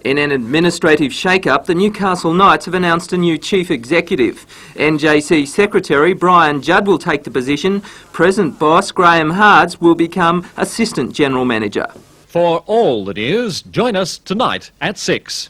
In an administrative shake-up, the Newcastle Knights have announced a new chief executive. NJC Secretary Brian Judd will take the position. Present boss Graham Hards will become Assistant General Manager. For all the news, join us tonight at 6.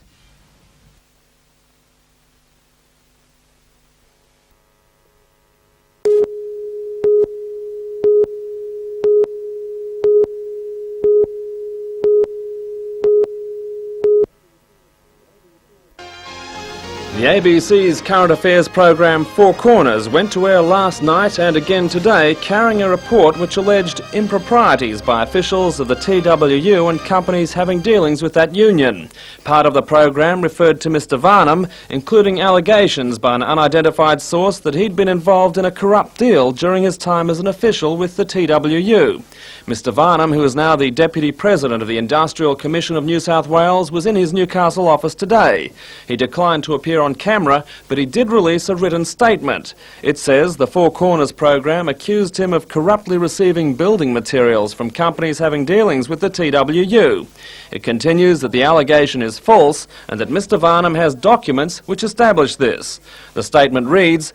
The ABC's current affairs programme Four Corners went to air last night and again today, carrying a report which alleged improprieties by officials of the TWU and companies having dealings with that union. Part of the programme referred to Mr Varnum, including allegations by an unidentified source that he'd been involved in a corrupt deal during his time as an official with the TWU. Mr Varnum, who is now the Deputy President of the Industrial Commission of New South Wales, was in his Newcastle office today. He declined to appear on camera, but he did release a written statement. It says the Four Corners program accused him of corruptly receiving building materials from companies having dealings with the TWU. It continues that the allegation is false and that Mr Varnum has documents which establish this. The statement reads,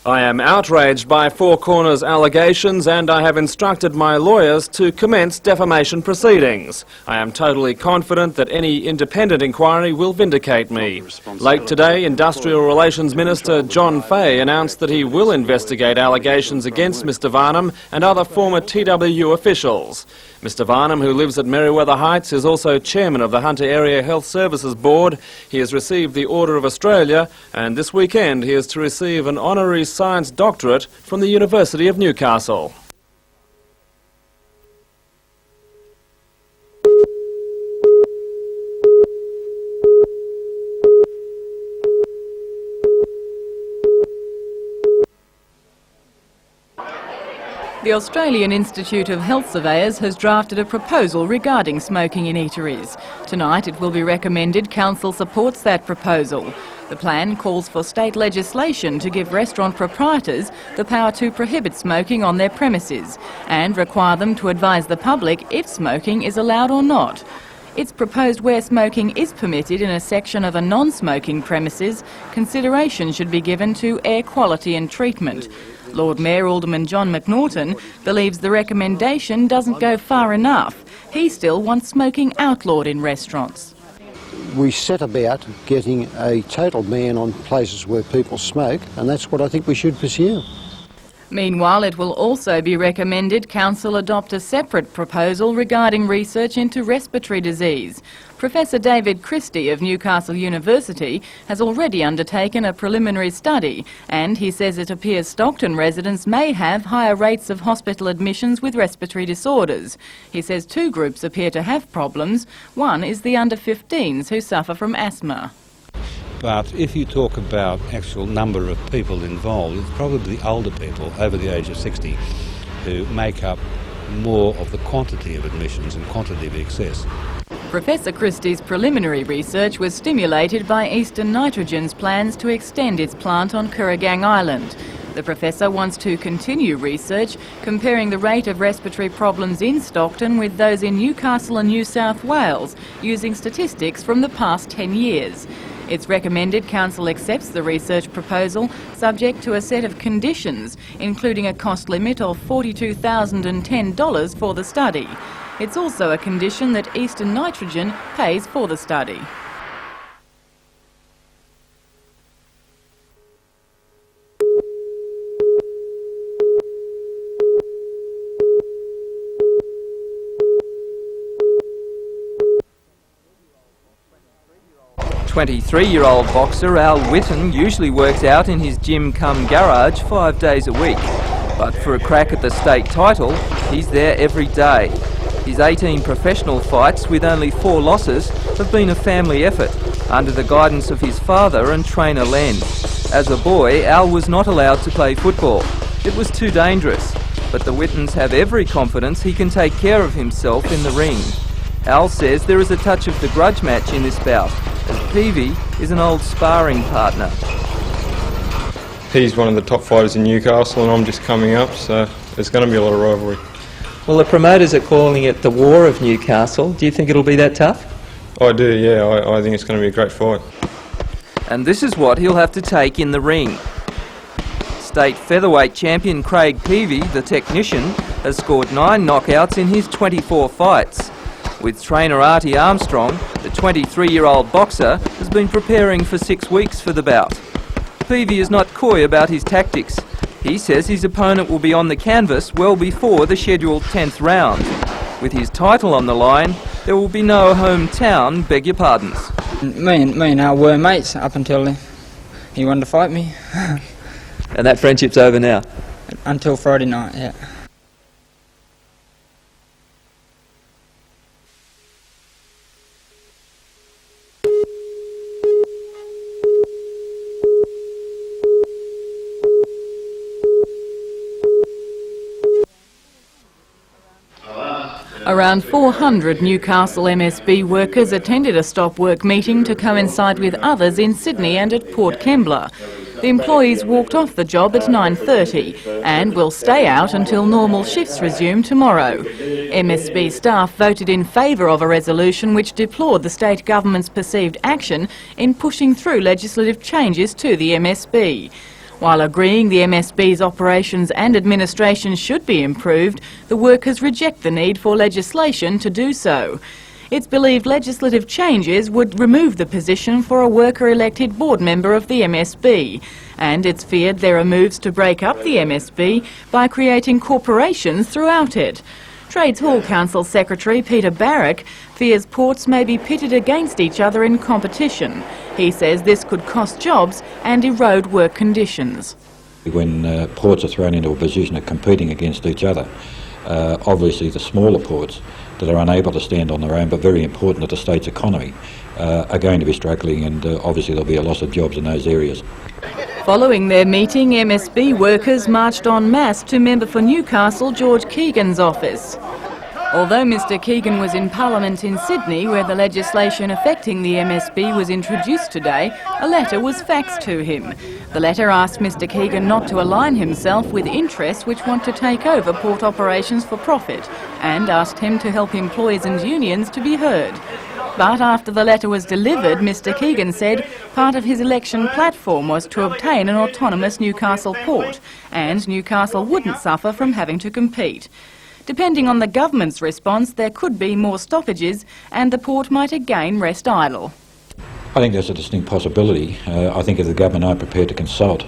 "I am outraged by Four Corners allegations and I have instructed my lawyers to commence defamation proceedings. I am totally confident that any independent inquiry will vindicate me." Late today, Industrial Relations Minister John Fahey announced that he will investigate allegations against Mr Varnum and other former TWU officials. Mr Varnum, who lives at Merewether Heights, is also chairman of the Hunter Area Health Services Board. He has received the Order of Australia, and this weekend he is to receive an honorary science doctorate from the University of Newcastle. The Australian Institute of Health Surveyors has drafted a proposal regarding smoking in eateries. Tonight it will be recommended Council supports that proposal. The plan calls for state legislation to give restaurant proprietors the power to prohibit smoking on their premises and require them to advise the public if smoking is allowed or not. It's proposed where smoking is permitted in a section of a non-smoking premises, consideration should be given to air quality and treatment. Lord Mayor Alderman John McNaughton believes the recommendation doesn't go far enough. He still wants smoking outlawed in restaurants. We set about getting a total ban on places where people smoke, and that's what I think we should pursue. Meanwhile, it will also be recommended Council adopt a separate proposal regarding research into respiratory disease. Professor David Christie of Newcastle University has already undertaken a preliminary study, and he says it appears Stockton residents may have higher rates of hospital admissions with respiratory disorders. He says two groups appear to have problems. One is the under-15s who suffer from asthma. But if you talk about actual number of people involved, it's probably older people over the age of 60 who make up more of the quantity of admissions and quantity of excess. Professor Christie's preliminary research was stimulated by Eastern Nitrogen's plans to extend its plant on Kooragang Island. The professor wants to continue research comparing the rate of respiratory problems in Stockton with those in Newcastle and New South Wales, using statistics from the past 10 years. It's recommended Council accepts the research proposal subject to a set of conditions, including a cost limit of $42,010 for the study. It's also a condition that Eastern Nitrogen pays for the study. "23-year-old boxer Al Whitten usually works out in his gym-cum-garage 5 days a week. But for a crack at the state title, he's there every day. His 18 professional fights with only 4 losses have been a family effort, under the guidance of his father and trainer Len. As a boy, Al was not allowed to play football. It was too dangerous, but the Whittens have every confidence he can take care of himself in the ring. Al says there is a touch of the grudge match in this bout, as Peavy is an old sparring partner. He's one of the top fighters in Newcastle and I'm just coming up, so there's going to be a lot of rivalry. Well, the promoters are calling it the War of Newcastle. Do you think it'll be that tough? I do, yeah. I think it's going to be a great fight. And this is what he'll have to take in the ring. State featherweight champion Craig Peavy, the technician, has scored 9 knockouts in his 24 fights. With trainer Armstrong, the 23-year-old boxer has been preparing for 6 weeks for the bout. Peavy is not coy about his tactics. He says his opponent will be on the canvas well before the scheduled 10th round. With his title on the line, there will be no hometown beg your pardons. Me and Al were mates up until he wanted to fight me. And that friendship's over now? Until Friday night, yeah. Around 400 Newcastle MSB workers attended a stop-work meeting to coincide with others in Sydney and at Port Kembla. The employees walked off the job at 9:30 and will stay out until normal shifts resume tomorrow. MSB staff voted in favour of a resolution which deplored the state government's perceived action in pushing through legislative changes to the MSB. While agreeing the MSB's operations and administration should be improved, the workers reject the need for legislation to do so. It's believed legislative changes would remove the position for a worker-elected board member of the MSB, and it's feared there are moves to break up the MSB by creating corporations throughout it. Trades Hall Council Secretary Peter Barrack fears ports may be pitted against each other in competition. He says this could cost jobs and erode work conditions. When ports are thrown into a position of competing against each other, obviously the smaller ports that are unable to stand on their own but very important to the state's economy are going to be struggling, and obviously there'll be a loss of jobs in those areas. Following their meeting, MSB workers marched en masse to Member for Newcastle George Keegan's office. Although Mr Keegan was in Parliament in Sydney, where the legislation affecting the MSB was introduced today, a letter was faxed to him. The letter asked Mr Keegan not to align himself with interests which want to take over port operations for profit, and asked him to help employees and unions to be heard. But after the letter was delivered, Mr Keegan said part of his election platform was to obtain an autonomous Newcastle port, and Newcastle wouldn't suffer from having to compete. Depending on the government's response, there could be more stoppages and the port might again rest idle. I think that's a distinct possibility. I think if the government are prepared to consult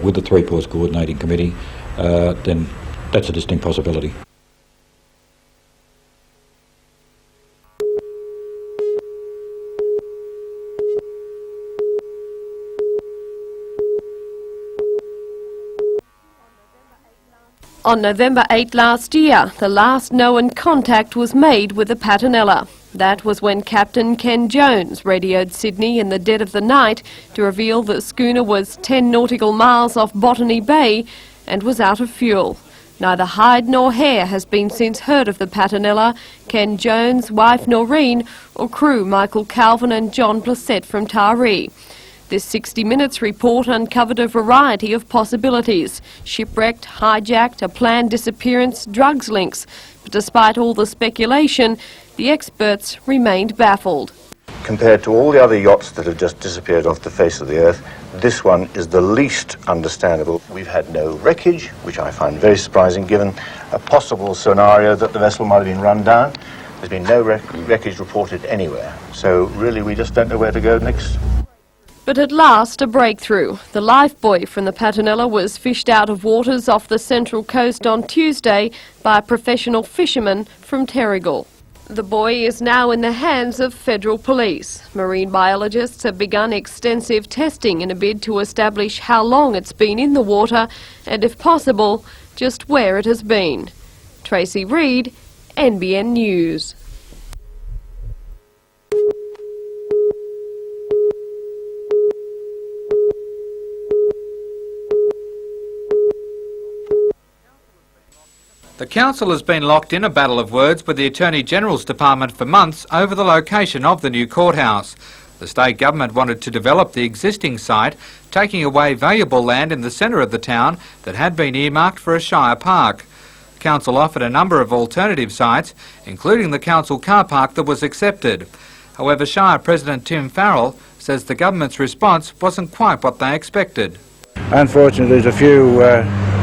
with the Three Ports Coordinating Committee, then that's a distinct possibility. On November 8 last year, the last known contact was made with the Patinella. That was when Captain Ken Jones radioed Sydney in the dead of the night to reveal the schooner was 10 nautical miles off Botany Bay and was out of fuel. Neither hide nor hair has been since heard of the Patinella, Ken Jones' wife Noreen, or crew Michael Calvin and John Blissett from Taree. This 60 Minutes report uncovered a variety of possibilities: shipwrecked, hijacked, a planned disappearance, drugs links. But despite all the speculation, the experts remained baffled. Compared to all the other yachts that have just disappeared off the face of the earth, this one is the least understandable. We've had no wreckage, which I find very surprising given a possible scenario that the vessel might have been run down. There's been no wreckage reported anywhere, so really we just don't know where to go next. But at last, a breakthrough. The lifebuoy from the Patinella was fished out of waters off the Central Coast on Tuesday by a professional fisherman from Terrigal. The buoy is now in the hands of federal police. Marine biologists have begun extensive testing in a bid to establish how long it's been in the water and, if possible, just where it has been. Tracy Reid, NBN News. The council has been locked in a battle of words with the Attorney-General's Department for months over the location of the new courthouse. The state government wanted to develop the existing site, taking away valuable land in the centre of the town that had been earmarked for a shire park. The council offered a number of alternative sites, including the council car park that was accepted. However, Shire President Tim Farrell says the government's response wasn't quite what they expected. Unfortunately, there's a few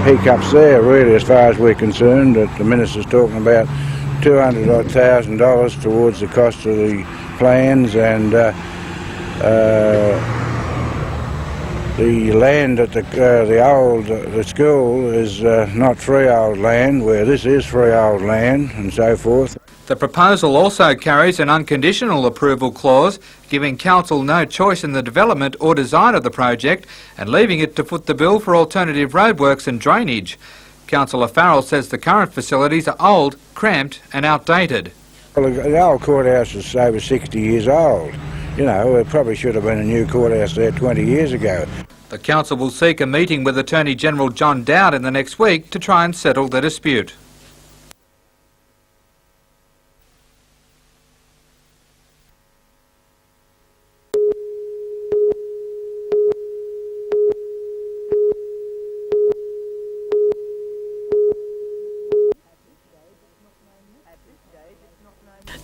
hiccups there, really, as far as we're concerned. That the Minister's talking about $200,000 towards the cost of the plans, and the land at the school is not freehold land, where this is freehold land, and so forth. The proposal also carries an unconditional approval clause, giving council no choice in the development or design of the project and leaving it to foot the bill for alternative roadworks and drainage. Councillor Farrell says the current facilities are old, cramped and outdated. Well, the old courthouse is over 60 years old. You know, there probably should have been a new courthouse there 20 years ago. The council will seek a meeting with Attorney General John Dowd in the next week to try and settle the dispute.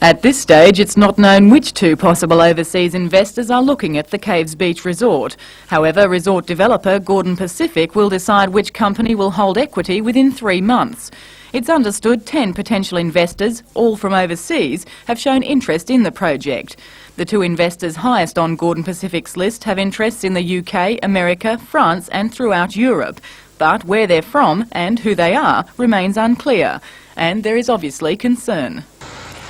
At this stage, it's not known which two possible overseas investors are looking at the Caves Beach resort. However, resort developer Gordon Pacific will decide which company will hold equity within 3 months. It's understood 10 potential investors, all from overseas, have shown interest in the project. The two investors highest on Gordon Pacific's list have interests in the UK, America, France and throughout Europe. But where they're from and who they are remains unclear, and there is obviously concern.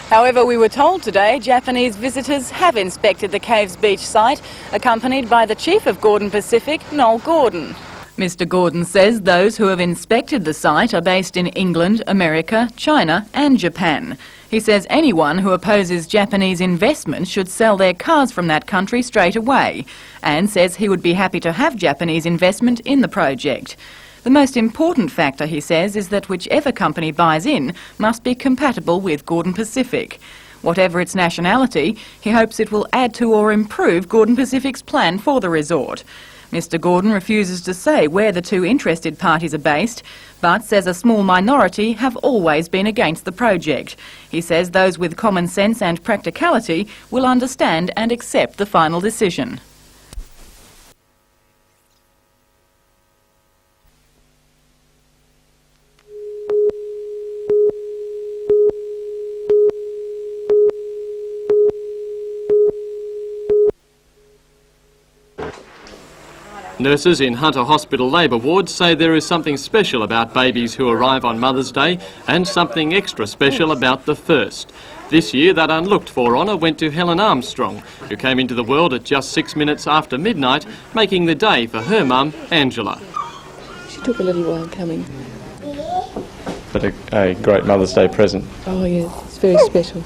However, we were told today Japanese visitors have inspected the Caves Beach site, accompanied by the chief of Gordon Pacific, Noel Gordon. Mr Gordon says those who have inspected the site are based in England, America, China and Japan. He says anyone who opposes Japanese investment should sell their cars from that country straight away, and says he would be happy to have Japanese investment in the project. The most important factor, he says, is that whichever company buys in must be compatible with Gordon Pacific. Whatever its nationality, he hopes it will add to or improve Gordon Pacific's plan for the resort. Mr Gordon refuses to say where the two interested parties are based, but says a small minority have always been against the project. He says those with common sense and practicality will understand and accept the final decision. Nurses in Hunter Hospital labour wards say there is something special about babies who arrive on Mother's Day and something extra special about the first. This year that unlooked-for honour went to Helen Armstrong, who came into the world at just 6 minutes after midnight, making the day for her mum, Angela. She took a little while coming. But a great Mother's Day present. Oh yeah, it's very special.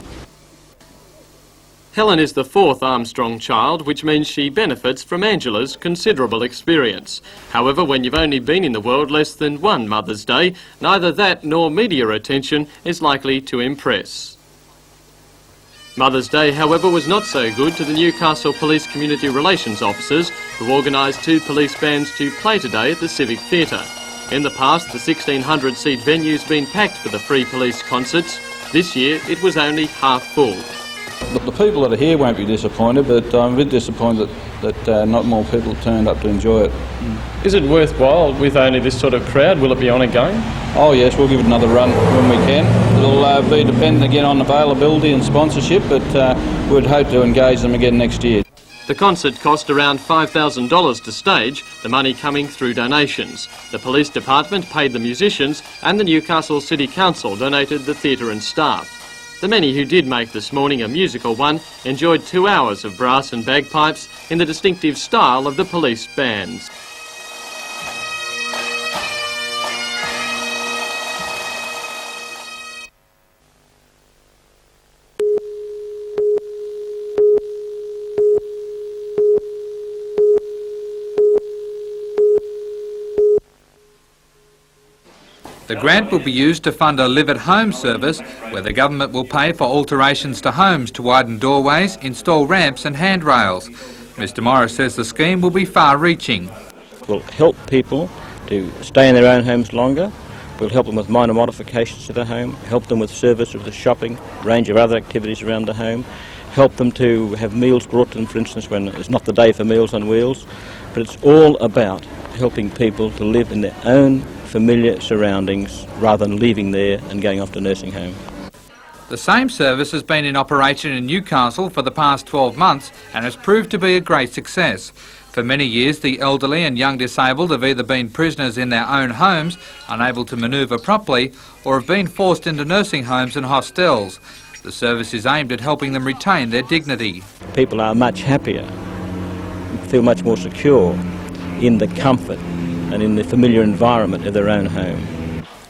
Helen is the fourth Armstrong child, which means she benefits from Angela's considerable experience. However, when you've only been in the world less than one Mother's Day, neither that nor media attention is likely to impress. Mother's Day, however, was not so good to the Newcastle Police Community Relations officers, who organised 2 police bands to play today at the Civic Theatre. In the past, the 1,600-seat venue's been packed for the free police concerts. This year, it was only half full. The people that are here won't be disappointed, but I'm a bit disappointed that not more people turned up to enjoy it. Is it worthwhile with only this sort of crowd? Will it be on again? Oh yes, we'll give it another run when we can. It'll be dependent again on availability and sponsorship, but we'd hope to engage them again next year. The concert cost around $5,000 to stage, the money coming through donations. The police department paid the musicians and the Newcastle City Council donated the theatre and staff. The many who did make this morning a musical one enjoyed 2 hours of brass and bagpipes in the distinctive style of the police bands. The grant will be used to fund a live-at-home service where the government will pay for alterations to homes to widen doorways, install ramps and handrails. Mr Morris says the scheme will be far-reaching. Will help people to stay in their own homes longer, We'll help them with minor modifications to the home, help them with service of the shopping, range of other activities around the home, help them to have meals brought to them, for instance, when it's not the day for Meals on Wheels. But it's all about helping people to live in their own familiar surroundings rather than leaving there and going off to a nursing home. The same service has been in operation in Newcastle for the past 12 months and has proved to be a great success. For many years, the elderly and young disabled have either been prisoners in their own homes, unable to manoeuvre properly, or have been forced into nursing homes and hostels. The service is aimed at helping them retain their dignity. People are much happier, feel much more secure in the comfort and in the familiar environment of their own home.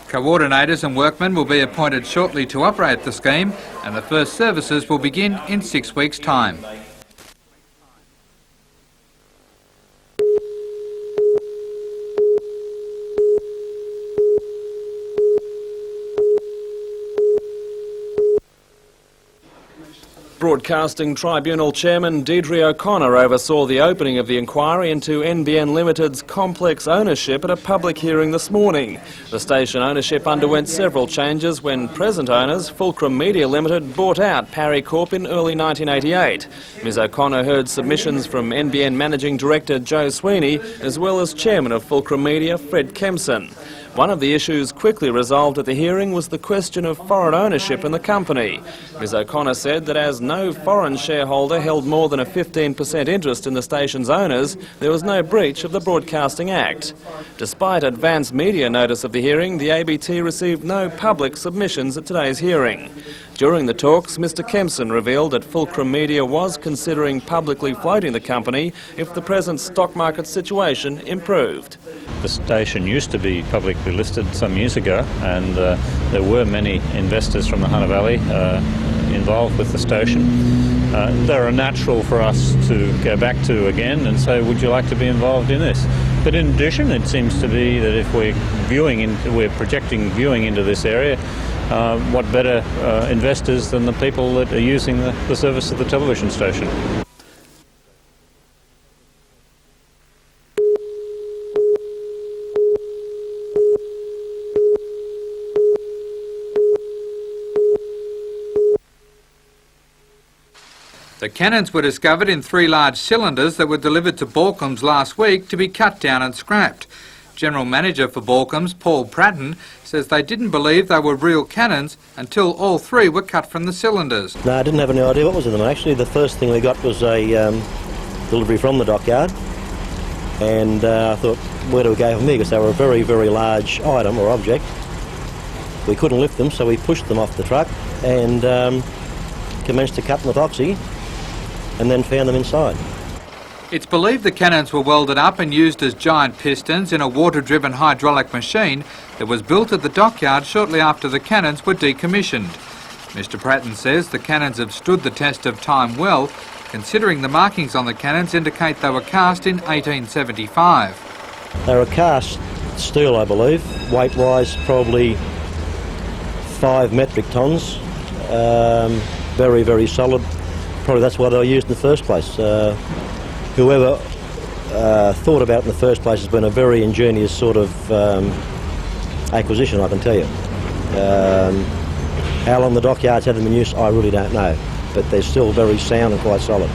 Coordinators and workmen will be appointed shortly to operate the scheme, and the first services will begin in 6 weeks' time. Broadcasting Tribunal Chairman Deirdre O'Connor oversaw the opening of the inquiry into NBN Limited's complex ownership at a public hearing this morning. The station ownership underwent several changes when present owners, Fulcrum Media Limited, bought out Parry Corp in early 1988. Ms O'Connor heard submissions from NBN Managing Director Joe Sweeney, as well as Chairman of Fulcrum Media, Fred Kempson. One of the issues quickly resolved at the hearing was the question of foreign ownership in the company. Ms O'Connor said that as no foreign shareholder held more than a 15% interest in the station's owners, there was no breach of the Broadcasting Act. Despite advance media notice of the hearing, the ABT received no public submissions at today's hearing. During the talks, Mr Kempson revealed that Fulcrum Media was considering publicly floating the company if the present stock market situation improved. The station used to be publicly listed some years ago, and there were many investors from the Hunter Valley involved with the station. They're a natural for us to go back to again and say, would you like to be involved in this? But in addition, it seems to be that if we're projecting viewing into this area, what better investors than the people that are using the service of the television station? The cannons were discovered in 3 large cylinders that were delivered to Balcombs last week to be cut down and scrapped. General Manager for Balcombs, Paul Pratton, says they didn't believe they were real cannons until all 3 were cut from the cylinders. No, I didn't have any idea what was in them. Actually, the first thing we got was a delivery from the dockyard, and I thought, where do we go from here? Because they were a very, very large item or object. We couldn't lift them, so we pushed them off the truck and commenced to cut them with oxy, and then found them inside. It's believed the cannons were welded up and used as giant pistons in a water-driven hydraulic machine that was built at the dockyard shortly after the cannons were decommissioned. Mr Pratton says the cannons have stood the test of time well, considering the markings on the cannons indicate they were cast in 1875. They were cast steel, I believe, weight-wise probably 5 metric tonnes, very, very solid. Probably that's why they were used in the first place. Whoever thought about it in the first place has been a very ingenious sort of acquisition, I can tell you. How long the dockyards had them in use, I really don't know, but they're still very sound and quite solid.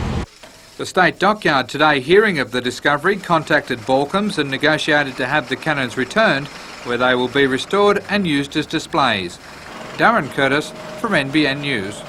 The State Dockyard today, hearing of the discovery, contacted Balcombs and negotiated to have the cannons returned, where they will be restored and used as displays. Darren Curtis from NBN News.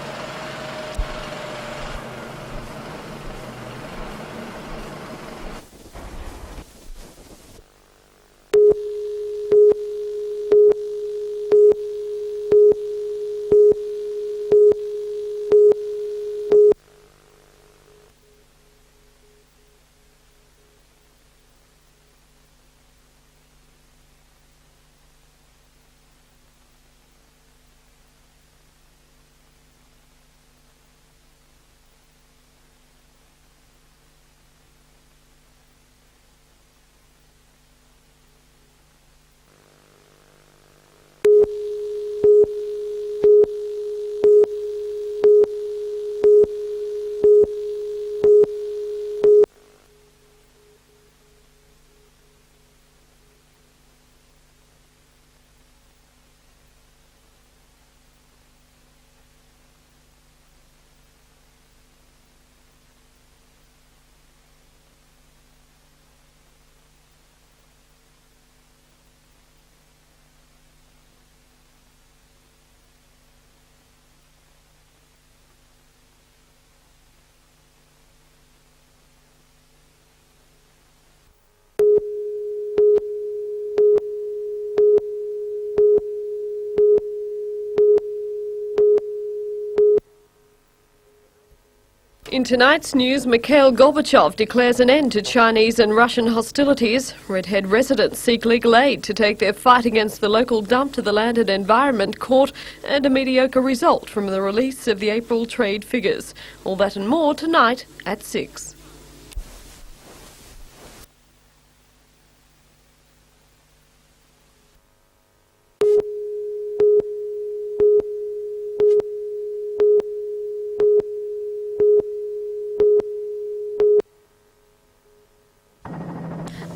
In tonight's news, Mikhail Gorbachev declares an end to Chinese and Russian hostilities. Redhead residents seek legal aid to take their fight against the local dump to the Land and Environment Court, and a mediocre result from the release of the April trade figures. All that and more tonight at 6.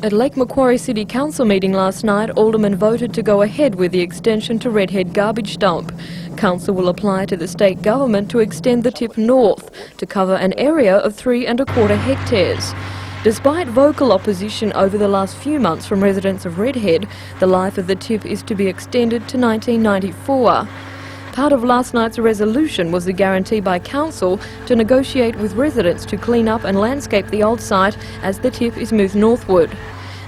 At Lake Macquarie City Council meeting last night, Aldermen voted to go ahead with the extension to Redhead garbage dump. Council will apply to the state government to extend the tip north to cover an area of 3¼ hectares. Despite vocal opposition over the last few months from residents of Redhead, the life of the tip is to be extended to 1994. Part of last night's resolution was the guarantee by Council to negotiate with residents to clean up and landscape the old site as the tip is moved northward.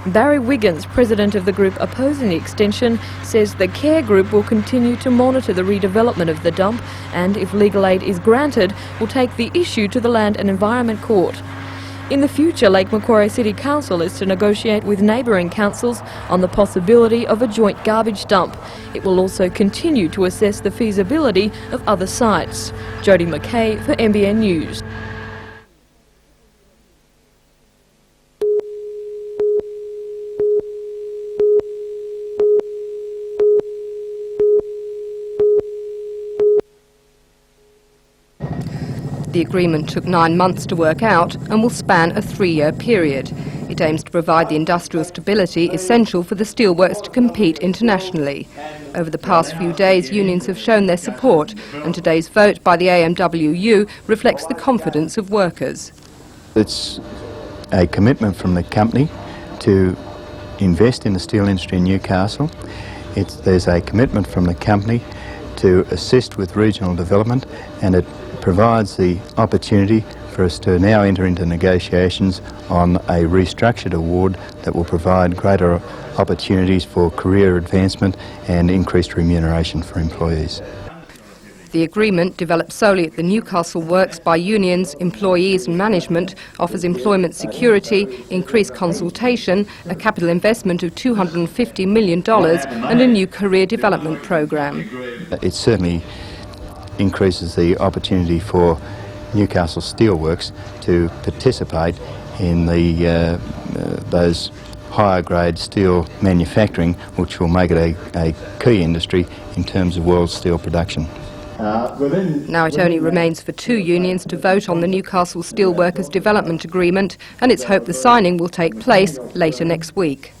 Barry Wiggins, president of the group opposing the extension, says the care group will continue to monitor the redevelopment of the dump and, if legal aid is granted, will take the issue to the Land and Environment Court. In the future, Lake Macquarie City Council is to negotiate with neighbouring councils on the possibility of a joint garbage dump. It will also continue to assess the feasibility of other sites. Jodie McKay for NBN News. The agreement took 9 months to work out and will span a 3-year period. It aims to provide the industrial stability essential for the steelworks to compete internationally. Over the past few days, unions have shown their support, and today's vote by the AMWU reflects the confidence of workers. It's a commitment from the company to invest in the steel industry in Newcastle. There's a commitment from the company to assist with regional development, and it provides the opportunity for us to now enter into negotiations on a restructured award that will provide greater opportunities for career advancement and increased remuneration for employees. The agreement, developed solely at the Newcastle works by unions, employees and management, offers employment security, increased consultation, a capital investment of $250 million and a new career development program. It certainly increases the opportunity for Newcastle Steelworks to participate in those higher grade steel manufacturing, which will make it a key industry in terms of world steel production. Now it only remains for 2 unions to vote on the Newcastle Steelworkers Development Agreement, and it's hoped the signing will take place later next week.